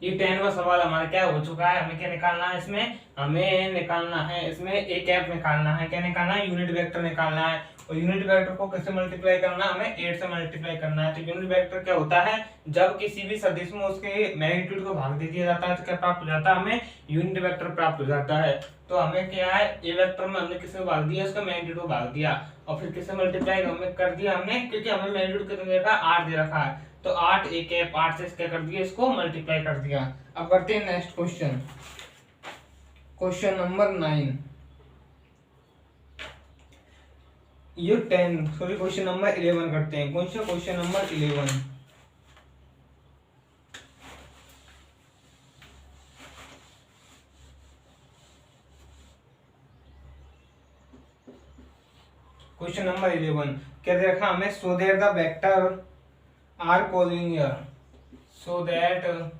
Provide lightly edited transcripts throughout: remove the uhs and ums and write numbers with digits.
ये 10वां सवाल हमारा क्या हो चुका है। हमें क्या निकालना है इसमें, हमें निकालना है इसमें ए कैप निकालना है। क्या निकालना है, यूनिट वेक्टर निकालना है। और यूनिट वेक्टर को किससे मल्टीप्लाई करना है, हमें 8 से मल्टीप्लाई करना है। तो यूनिट वेक्टर क्या होता है, जब किसी भी सदिश में उसके मैग्नीट्यूड को भाग दे दिया जाता है तो क्या प्राप्त हो जाता है, हमें यूनिट वेक्टर प्राप्त हो जाता है। तो हमें क्या है, ए वेक्टर में हमने किससे भाग दिया, उसका मैग्नीट्यूड को भाग दिया और फिर किससे मल्टीप्लाई हमें कर दिया हमने, क्योंकि हमें मैग्नीट्यूड कितना दे रखा है, 8 दे रखा है। तो 8 ए कैप 8 से क्या कर दिया, इसको मल्टीप्लाई कर दिया। अब करते हैं नेक्स्ट क्वेश्चन, क्वेश्चन नंबर 9। ये 10 सॉरी क्वेश्चन नंबर 11 करते हैं। कौन सा, क्वेश्चन नंबर 11। क्वेश्चन नंबर 11 क्या दे रखा हमें, so that the vector are collinear, so that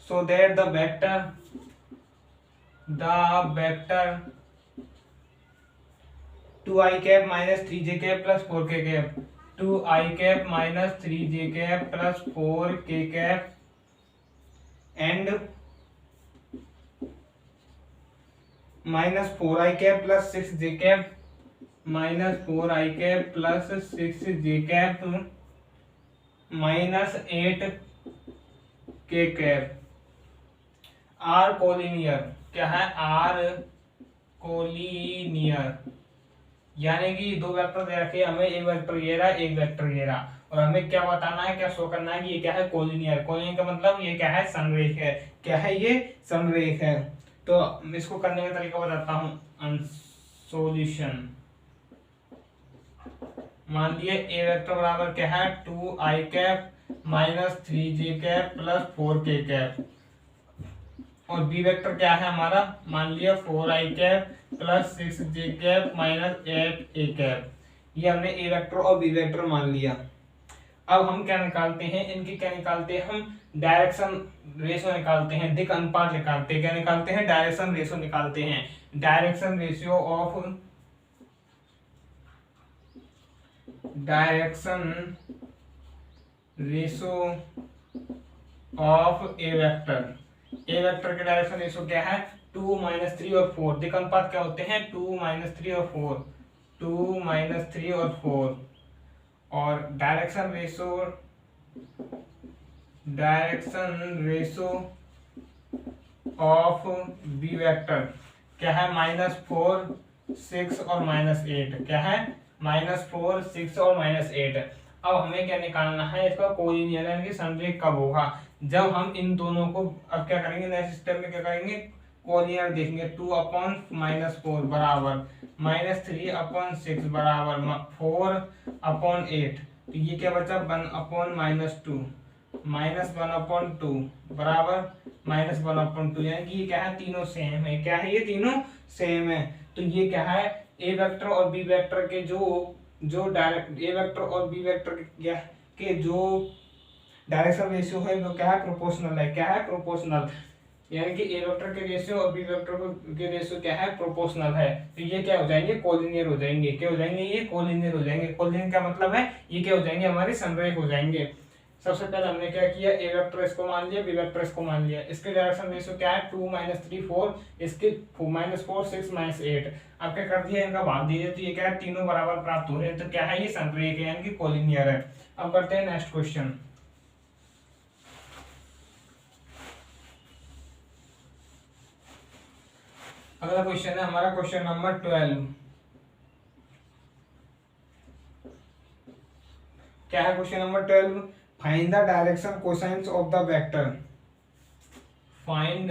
so that the vector 2i cap minus 3j cap plus 4k cap, 2i cap minus 3j cap plus 4k cap and minus 4i cap plus 6j cap minus 4i cap plus 6j cap minus 8k cap are collinear. क्या है, are collinear, यानी कि दो vector दे रखे हमें, एक vector ये रहा, एक वेक्टर ये रहा, और हमें क्या बताना है, क्या शो करना है कि ये क्या है, कोलिनियर। कोलिनियर का मतलब ये क्या है, समरेख है। क्या है, ये समरेख है। तो इसको करने का तरीका बताता हूं, सॉल्यूशन। मान लिए ए वेक्टर बराबर क्या है, 2i cap minus 3j cap plus 4k cap, और बी वेक्टर क्या है हमारा, मान लिया 4i cap plus 6j cap minus 8a cap. ये हमने ए वेक्टर और बी वेक्टर मान लिया। अब हम क्या निकालते हैं, इनकी क्या निकालते हैं, हम डायरेक्शन रेशो निकालते हैं, दिक् अनुपात निकालते हैं। क्या निकालते हैं, डायरेक्शन रेशो निकालते हैं। Direction ratio of A vector. A vector के डायरेक्शन रेशो क्या है, 2 माइनस 3 और 4। दिक् अनुपात क्या होते हैं, 2 माइनस 3 और 4, 2 माइनस 3 और 4। और direction ratio of B vector क्या है, -4 6 और -8। क्या है, -4 6 और -8। अब हमें क्या निकालना है, इसका कोलिनियर यानी कि समरेख कब होगा, जब हम इन दोनों को, अब क्या करेंगे नेक्स्ट स्टेप में, क्या करेंगे, कोलिनियर देखेंगे। 2/-4 बराबर -3/6 बराबर 4/8। तो ये क्या बचा, 1/-2 -1/2 बराबर -1/2, यानी कि ये क्या है, तीनों सेम है। क्या है, ये तीनों सेम है। तो ये क्या है, ए वेक्टर और बी वेक्टर के जो डायरेक्ट ए वेक्टर और बी वेक्टर के जो डायरेक्शन रेशियो है वो क्या है, प्रोपोर्शनल है। क्या है, प्रोपोर्शनल, यानी कि ए वेक्टर के रेशियो और बी वेक्टर के रेशियो क्या है, प्रोपोर्शनल है। तो ये क्या हो जाएंगे, कोलिनियर हो जाएंगे। क्या हो जाएंगे, ये कोलिनियर हो जाएंगे। कोलिनियर का मतलब है ये क्या हो जाएंगे, हमारे समरेख हो जाएंगे। सबसे पहले हमने क्या किया, ए वेक्टर इसको मान लिया, बी वेक्टर इसको मान लिया। इसके डायरेक्शन रेशियो क्या है, 2 - 3 4, इसके -4 6 -8। अब क्या कर दिया, इनका भाग दीजिए, तो ये क्या है, तीनों बराबर प्राप्त हो रहे हैं। तो क्या है, ये समरेख है यानी कि कोलिनियर है। अब करते हैं नेक्स्ट क्वेश्चन। अगला क्वेश्चन है हमारा क्वेश्चन नंबर 12। क्या है question number 12, find the direction cosines of the vector. Find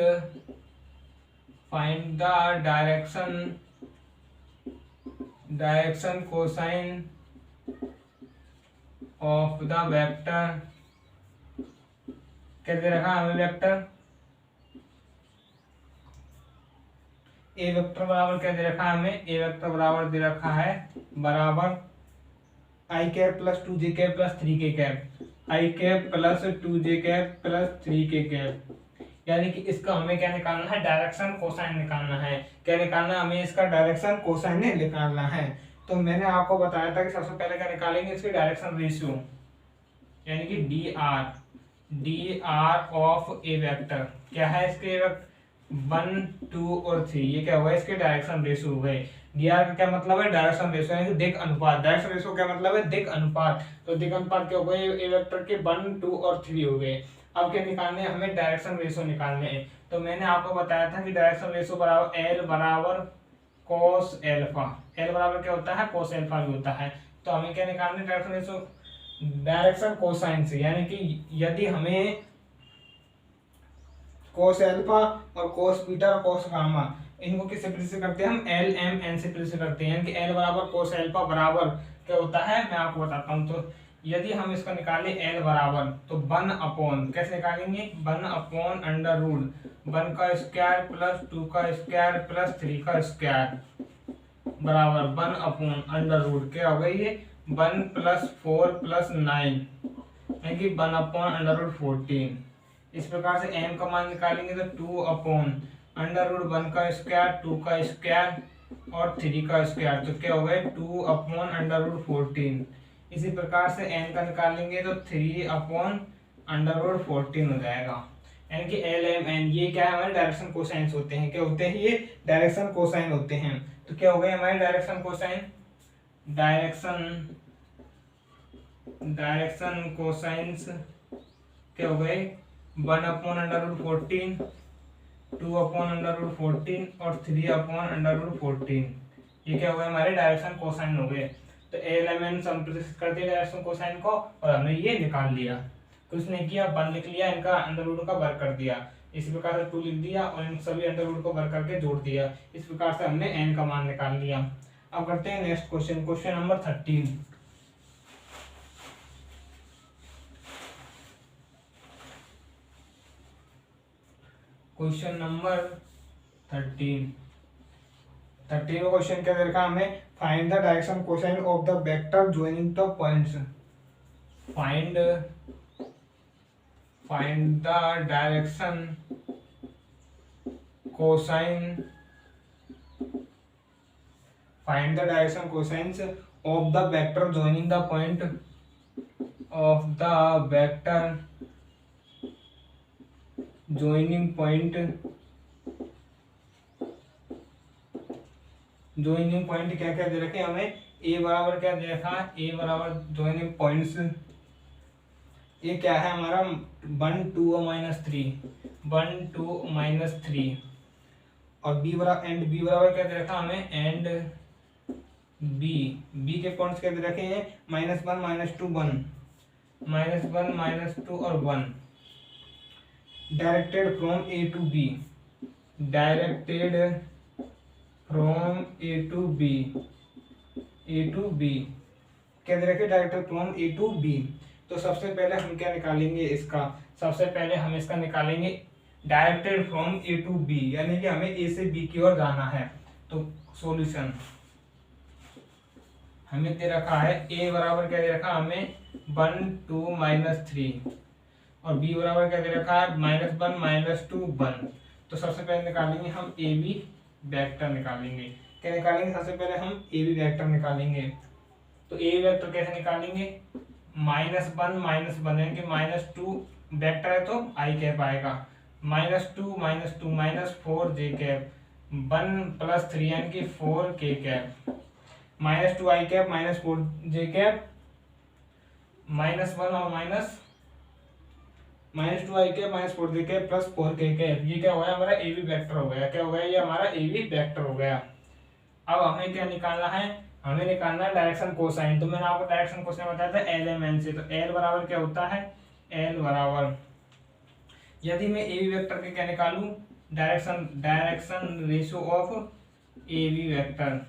the direction cosine of the vector. क्या दे रखा हमें, वेक्टर ए वेक्टर बराबर क्या दे रखा है हमें, ए वेक्टर बराबर दे रखा है बराबर i cap plus 2j cap plus 3k cap, i cap plus 2j cap plus 3k cap, यानी कि इसका हमें क्या निकालना है, डायरेक्शन कोसाइन निकालना है। क्या निकालना है हमें, इसका डायरेक्शन कोसाइन निकालना है। तो मैंने आपको बताया था कि सबसे पहले क्या निकालेंगे, इसकी डायरेक्शन रेशियो, यानी कि D R of A vector. क्या है इसके वेक्टर 1 2 और 3, ये क्या हुआ, इसके डायरेक्शन रेशियो हो गए। डी आर का क्या मतलब है, डायरेक्शन रेशियो, यानी कि दिक् अनुपात। डायरेक्शन रेशियो क्या मतलब है, दिक् अनुपात। तो दिक् अनुपात क्या हो गए, ए वेक्टर के 1 2 और 3 हो गए। अब क्या निकालने हैं हमें, डायरेक्शन रेशियो निकालने हैं। तो मैंने आपको बताया था कि डायरेक्शन रेशियो बराबर एल बराबर कोस एल्फा। एल बराबर क्या होता है, कोस एल्फा भी होता है। तो हमें क्या निकालना है, डायरेक्शन रेशियो डायरेक्शन कोसाइन से, यानी कि यदि हमें कोस एल्फा और कोस बीटा और कोस गामा, इनको किस से प्रेषित करते हैं हम, एल एम एन से प्रेषित करते हैं। यानी कि एल बराबर कोस एल्फा बराबर क्या होता है, मैं आपको बताता हूँ। तो यदि हम इसका निकालें एल बराबर, तो 1 अपॉन, कैसे निकालेंगे, 1 अपॉन अंडर रूट 1 का स्क्वायर प्लस 2 का स्क्वायर प्लस 3 का स्क्वायर बराबर 1 अपॉन अंडर रूट, क्या हो गई ये 1 प्लस 4 प्लस 9, यानी कि 1 अपॉन अंडर रूट 14। इस प्रकार से m का मान निकालेंगे तो 2 अपॉन अंडर रूट 1 का स्क्वायर 2 का स्क्वायर और 3 का स्क्वायर, तो क्या हो गए 2 अपॉन अंडर रूट 14। इसी प्रकार से n का निकालेंगे तो 3 अपॉन अंडर रूट 14 हो जाएगा। यानी कि एल एम एन ये क्या है, हमारे डायरेक्शन कोसाइंस होते हैं। क्या होते हैं ये, डायरेक्शन कोसाइन होते हैं। तो क्या हो गए हमारे डायरेक्शन कोसाइन, डायरेक्शन कोसाइंस क्या हो गए, 1 upon under root 14, 2 upon under root 14 और 3 अपॉन अंडर रूट 14। ये क्या हो गए हमारे डायरेक्शन कोसाइन हो गए। तो एल एम एन संप्रेषित कर दिया डायरेक्शन कोसाइन को और हमने ये निकाल लिया। कुछ नहीं किया, 1 लिख लिया, इनका अंडर रूट का वर्ग कर दिया। इसी प्रकार से 2 लिख दिया और इन सभी अंडर रूट को वर्ग करके जोड़ दिया। इस प्रकार से हमने एन का मान निकाल लिया। अब करते हैं next question, question number 13। Question number 13 question क्या दे रखा हमें, find the direction cosine of the vector joining the points. Find the direction cosine, find the direction cosines of the vector joining the point of the vector joining point क्या क्या दे रखे हमें, a बराबर क्या दे रखा है, a बराबर joining points, ये क्या है हमारा 1 2 और -3 और b बराबर एंड b बराबर क्या दे रखा हमें, एंड b के पॉइंट्स क्या दे रखे हैं, -1 -2 1 -1 -2 और 1। Directed from A to B, क्या दे रखे, directed from A to B. तो सबसे पहले हम क्या निकालेंगे इसका, सबसे पहले हम इसका निकालेंगे directed from A to B, यानी कि हमें ए से बी की ओर जाना है। तो सॉल्यूशन हमें दे रखा है, ए बराबर क्या दे रखा हमें 1 2 -3 और b बराबर क्या दे रखा है, -1 -2 1। तो सबसे पहले निकालेंगे हम ए बी वेक्टर निकालेंगे। क्या निकालेंगे, सबसे पहले हम ए बी वेक्टर निकालेंगे। तो ए बी वेक्टर कैसे निकालेंगे, -1 यानी कि -2 वेक्टर है तो आई कैप आएगा, -2 -4 जे कैप, 1 + 3 यानी कि 4 के कैप, -2 आई कैप -4 जे कैप, -1 और -2 आई कैप -4 जे कैप प्लस 4 के कैप। ये क्या हो गया हमारा ए बी वेक्टर हो गया। क्या हो गया, ये हमारा ए बी वेक्टर हो गया। अब हमें क्या निकालना है, हमें निकालना है डायरेक्शन कोसाइन। तो मैंने आपको डायरेक्शन कोसाइन बताया था एल एम एन से। तो एल बराबर क्या होता है, एल बराबर, यदि मैं ए बी वेक्टर के क्या निकालूं, direction ratio of A B vector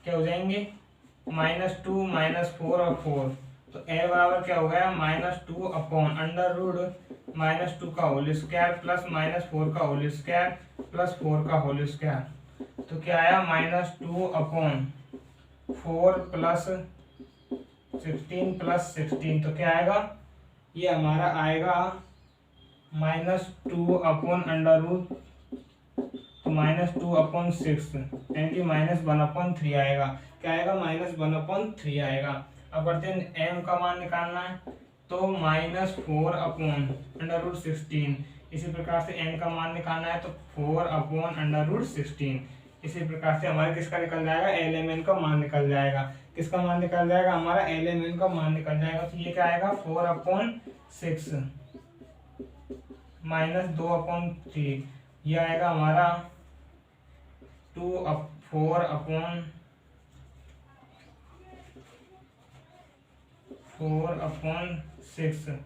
क्या हो जाएंगे, -2 -4 और 4। तो एल बराबर क्या हो गया, -2 अपॉन अंडर रूट -2 का होल स्क्वायर प्लस -4 का होल स्क्वायर प्लस 4 का होल स्क्वायर। तो क्या आया, -2 अपॉन 4 प्लस 16 प्लस 16। तो क्या आएगा, ये हमारा आएगा -2 अपॉन अंडर रूट -2/6 यानी कि -1/3 आएगा। क्या आएगा? -1/3 आएगा। अब करते हैं m का मान निकालना है, तो -4/√16। इसी प्रकार से n का मान निकालना है, तो 4/√16। इसी प्रकार से हमारे किसका निकल जाएगा? lmn का मान निकल जाएगा। किसका मान निकल जाएगा? हमारा lmn का मान निकल जाएगा। तो ये क्या आएगा? 4/6 -2/3, ये आएगा हमारा 4/6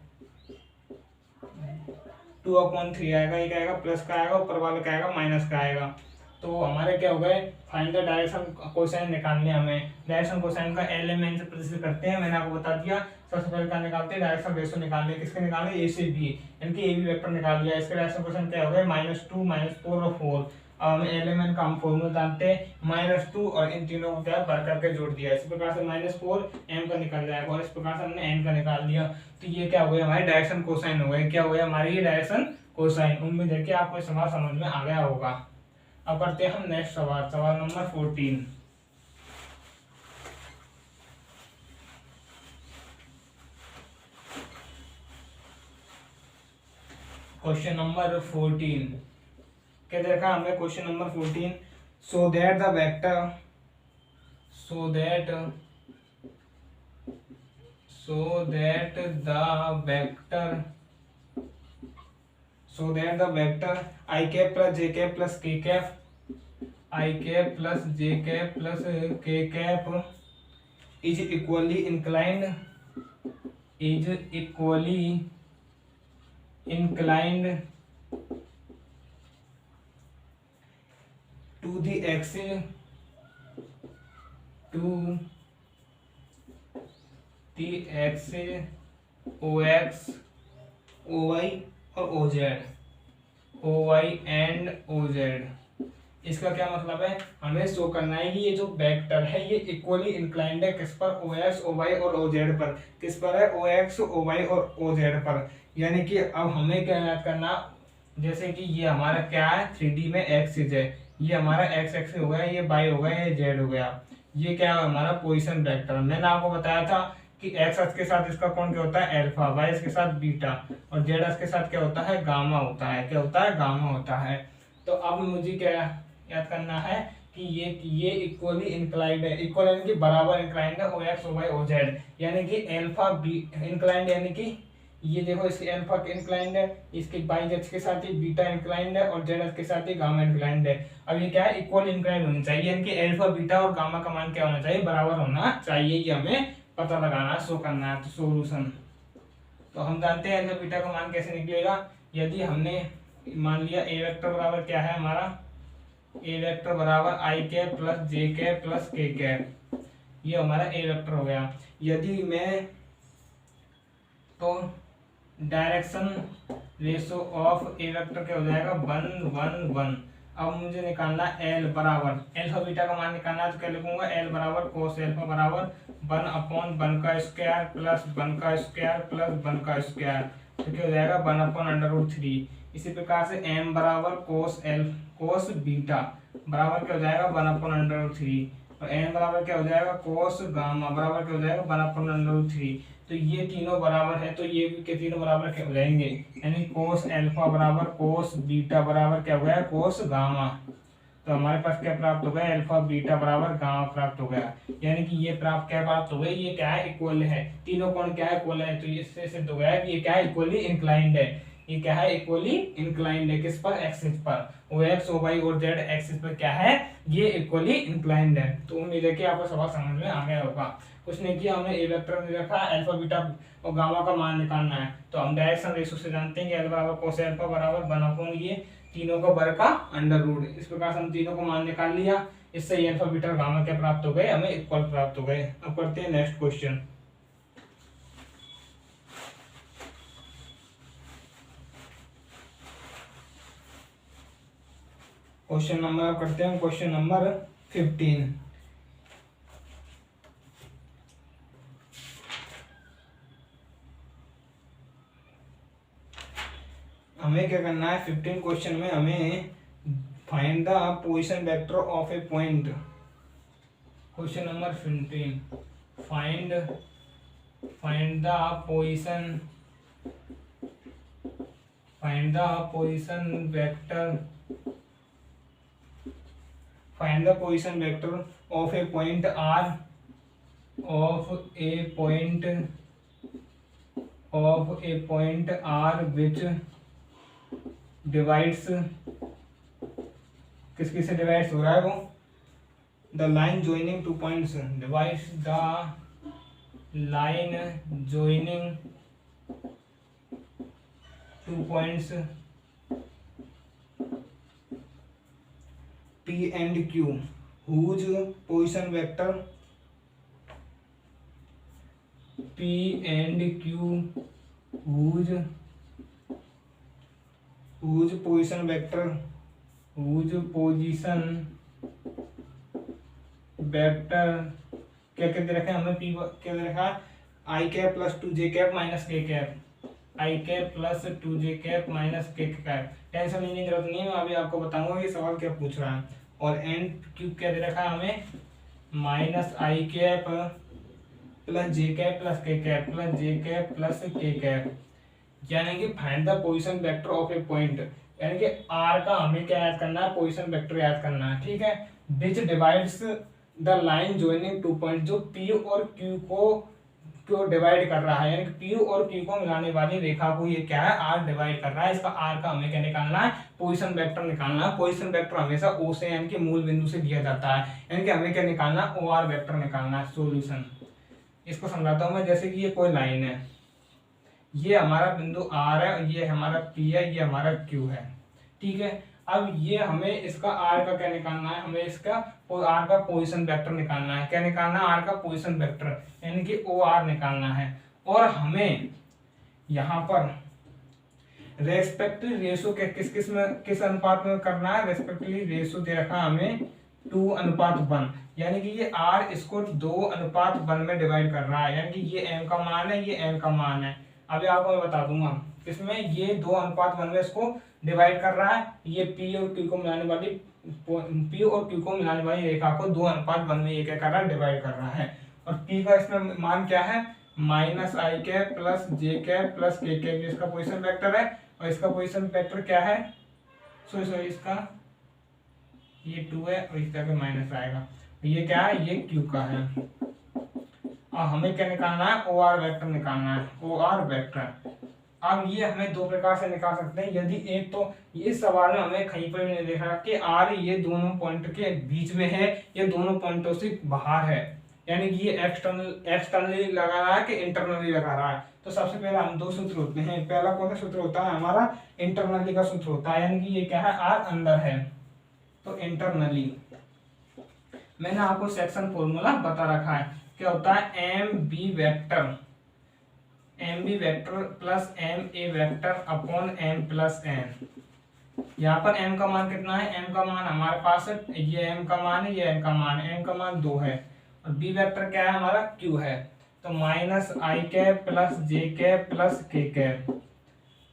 2/3 आएगा। ये क्या आएगा? प्लस का आएगा, ऊपर वाला क्या आएगा? माइनस का आएगा। तो हमारे क्या हो गए? फाइंड द डायरेक्शन कोसाइन निकालने हमें। डायरेक्शन कोसाइन का एलिमेंट से प्रतिशत करते हैं, मैंने आपको बता दिया। सबसे पहले क्या निकालते हैं? डायरेक्शन रेशो निकालने। किसके निकालने? ए से बी, यानी कि ए बी वेक्टर निकाल लिया। इसका डायरेक्शन कोसाइन क्या हो गया? -2, -4 और 4। अब हम एलिमेंट का हम फॉर्मूला जानते हैं, -2 और इन तीनों को क्या भर करके जोड़ दिया। इस प्रकार से -4 m का निकल जाएगा और इस प्रकार से हमने n का निकाल दिया। तो ये क्या हो गया? हमारे डायरेक्शन कोसाइन हो गए। क्या हो गया? हमारी ये डायरेक्शन कोसाइन। उम्मीद है कि आपको सवाल समझ में आ गया होगा। अब करते हैं हम नेक्स्ट सवाल, सवाल नंबर 14। क्वेश्चन नंबर 14 क्या देखा हमने? Question number 14, so that the vector so that the vector i cap plus j cap plus k cap is equally inclined to the axis OX, OY और OY एंड OZ। इसका क्या मतलब है? हमें show करना है कि ये जो वेक्टर है ये इक्वली इंक्लाइंड है किस पर? OX, OY और OZ पर। किस पर है? OX, OY और OZ पर। यानी कि अब हमें क्या याद करना, जैसे कि ये हमारा क्या है? 3D में एक्सिस है, ये हमारा x एक्सिस हो गया, ये y हो गया, ये z हो गया। ये क्या है? हमारा पोजीशन वेक्टर। मैंने आपको बताया था कि x अक्ष के साथ इसका कोण क्या होता है? अल्फा, y अक्ष के साथ बीटा और z अक्ष के साथ क्या होता है? गामा होता है। क्या होता है? गामा होता है। तो अब मुझे क्या याद करना है कि ये इक्वली इंक्लाइंड है। इक्वल यानी कि बराबर इंक्लाइंड है OX, OY, OZ। यानी कि अल्फा बी इंक्लाइंड, यानी कि ये देखो इसके अल्फा इंक्लाइंड है, इसके बाई अक्ष के साथ ही बीटा इंक्लाइंड है और जेड अक्ष के साथ ही गामा इंक्लाइंड है। अब ये क्या है? इक्वल इंक्लाइंड होनी चाहिए, यानी कि अल्फा, बीटा और गामा का मान क्या होना चाहिए? बराबर होना चाहिए। ये हमें पता लगाना, शो करना है। तो सॉल्यूशन, तो हम जानते हैं अल्फा बीटा का मान कैसे निकलेगा। यदि हमने मान लिया ए वेक्टर बराबर क्या है हमारा? ए वेक्टर बराबर i cap plus J cap plus के कैप, ये हमारा ए वेक्टर हो गया। यदि मैं तो direction ratio of A vector क्या हो जाएगा? 1 1 1। अब मुझे निकालना एल बराबर एल्फा बीटा का मान निकालना है, तो क्या लिखूंगा? एल बराबर कोस एल्फा बराबर 1/1 का स्क्वायर प्लस 1 का स्क्वायर प्लस 1 का स्क्वायर, तो क्या हो जाएगा? 1/√3। इसी प्रकार से एम बराबर कोस बीटा बराबर क्या हो जाएगा? 1/√3 और एन बराबर क्या हो जाएगा? कोस गामा बराबर क्या हो जाएगा? 1/√3। तो ये तीनों बराबर है, तो ये भी के तीनों बराबर क्या हो जाएंगे? यानी कोस अल्फा बराबर कोस बीटा बराबर क्या हो गया? Cos gamma. तो हमारे पास क्या प्राप्त हो गया? अल्फा बीटा बराबर गामा प्राप्त हो गया। यानी कि ये क्या प्राप्त हो गई? ये क्या है? इक्वल है। तीनों कोण क्या है? इक्वल है। तो इससे सिद्ध हो गया कि ये क्या है? इक्वली इंक्लाइंड है। ये क्या है? इक्वली इंक्लाइंड है। किस पर? एक्सिस पर। OX, OY और Z एक्सिस पर क्या है? ये इक्वली इंक्लाइंड है। तो उम्मीद है कि आपको सवाल समझ में आ गया होगा। कुछ नहीं किया हमने, ए वेक्टर में रखा अल्फा बीटा और गामा का मान निकालना है। तो हम डायरेक्शन रेशो से जानते हैं कि एल बराबर कोस अल्फा बराबर 1/, ये तीनों का वर्ग का अंडर रूट। इस प्रकार से हम तीनों को मान निकाल लिया। इससे ये अल्फा बीटा और गामा क्या प्राप्त हो गए? हमें इक्वल प्राप्त हो गए। अब करते हैं नेक्स्ट क्वेश्चन। क्वेश्चन नंबर करते हैं क्वेश्चन नंबर 15। हमें क्या करना है 15 क्वेश्चन में हमें find the position vector of A point. Question number 15 find the position vector of A point R which divides, किसकी से डिवाइड्स हो रहा है वो, the line joining two points, divides the line joining two points P and Q whose position vector P and Q whose position vector क्या क्या दे रखा है हमें, P क्या दे रखा है, I cap plus 2j cap minus k cap, I cap plus 2j cap minus k cap. Tension लेने की जरूरत नहीं है, मैं अभी आपको बताऊंगा कि सवाल क्या पूछ रहा है। और एन क्यूब क्या दे रखा है हमें, minus I cap plus j cap plus k cap plus j cap plus k cap, यानी कि find the position vector of A point, यानी कि r का हमें क्या याद करना है, पोजीशन वेक्टर याद करना है, ठीक है। विच divides the line joining two point, जो p और q को डिवाइड कर रहा है, यानी कि p और q को मिलाने वाली रेखा को ये क्या है, r डिवाइड कर रहा है। इसका r का हमें क्या निकालना है, पोजीशन वेक्टर निकालना है। पोजीशन वेक्टर हमेशा o से यानी कि मूल बिंदु से दिया जाता है, यानी कि हमें क्या निकालना है, OR वेक्टर निकालना है। सॉल्यूशन इसको समझाता हूं मैं। जैसे कि ये कोई लाइन है, ये हमारा बिंदु R है, ये हमारा P है, ये हमारा Q है, ठीक है। अब ये हमें इसका R का क्या निकालना है, हमें इसका R का पोजीशन वेक्टर निकालना है। क्या निकालना है, R का पोजीशन वेक्टर यानी कि OR निकालना है। और हमें यहाँ पर रेस्पेक्टिव रेशो के किस अनुपात में करना है, रेस्पेक्टिव रेशो दे रखा है हमें 2:1, यानी कि ये R इसको 2:1 में डिवाइड कर रहा है, यानी कि ये m का मान है, ये n का मान है। अभी आपको मैं बता दूंगा, इसमें ये 2:1 में इसको डिवाइड कर रहा है, ये P और Q को मिलाने वाली रेखा को 2:1 में ये क्या कर रहा है, डिवाइड कर रहा है। और P का इसमें मान क्या है, minus I cap plus j cap plus k cap, इसका पोजीशन वेक्टर है। और इसका पोजीशन वेक्टर क्या है, सॉरी इसका ये 2 है और इसका माइनस आएगा, ये क्या है, ये Q का है। अब हमें क्या निकालना है, OR वेक्टर निकालना है, OR वेक्टर। अब ये हमें दो प्रकार से निकाल सकते हैं। यदि एक तो इस सवाल में हमें कहीं पर भी नहीं देखा कि R ये दोनों पॉइंट के बीच में है, ये दोनों पॉइंटों से बाहर है, यानी कि ये एक्सटर्नली लगा रहा है कि इंटरनली लगा रहा है। तो सबसे पहले हम दो सूत्र होते हैं, पहला कौन सा सूत्र होता है, हमारा इंटरनली का सूत्र होता है, यानी कि ये क्या है, R अंदर है तो इंटरनली। मैंने आपको सेक्शन फॉर्मूला बता रखा है, क्या होता है, MB vector plus MA vector upon M plus N। यहाँ पर M का मान कितना है, M का मान हमारे पास है, ये M का मान है, ये N का मान है, M का मान 2 है। और B वेक्टर क्या है, हमारा Q है, तो minus I cap plus J cap plus K cap,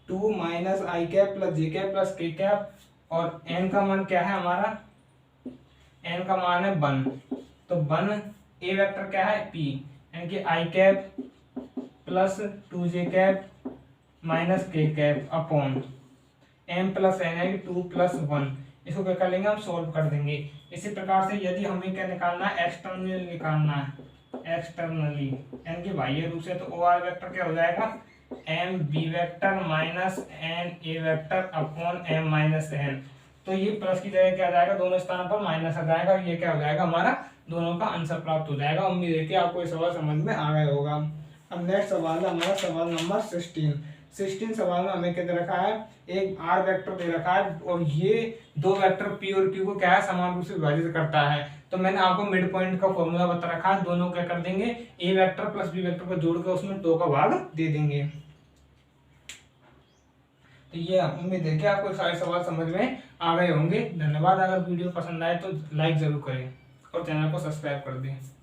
2 minus I cap plus J cap plus K cap. और N का मान क्या है हमारा, N का मान है 1, तो 1 A वेक्टर क्या है, P, यानी कि I cap plus 2j cap minus k cap upon m plus n है 2 प्लस 1। इसको क्या कर लेंगे, हम सोल्व कर देंगे। इसी प्रकार से यदि हमें क्या निकालना है, एक्सटर्नली निकालना है, एक्सटर्नली यानी कि बाह्य रूप से, तो OR वेक्टर क्या हो जाएगा, MB vector minus NA vector upon M minus N। तो ये प्लस की जगह क्या आ जाएगा, दोनों स्थानों पर माइनस आ जाएगा, ये क्या हो जाएगा, हमारा दोनों का आंसर प्राप्त हो जाएगा। उम्मीद है कि आपको ये सवाल समझ में आ गया होगा। अब नेक्स्ट सवाल है हमारा सवाल नंबर 16 सवाल में हमें क्या दे रखा है, एक R वेक्टर दे रखा है और ये दो वेक्टर P और Q को क्या है, समान रूप से विभाजित करता है। तो मैंने आपको मिड पॉइंट का फॉर्मूला बता रखा है, दोनों क्या कर देंगे, A vector plus B vector को जोड़ के उसमें 2 का भाग दे देंगे। तो ये उम्मीद है कि आपको सारे सवाल समझ में आ गए होंगे। धन्यवाद। अगर वीडियो पसंद आए तो लाइक जरूर करें और चैनल को सब्सक्राइब कर दें।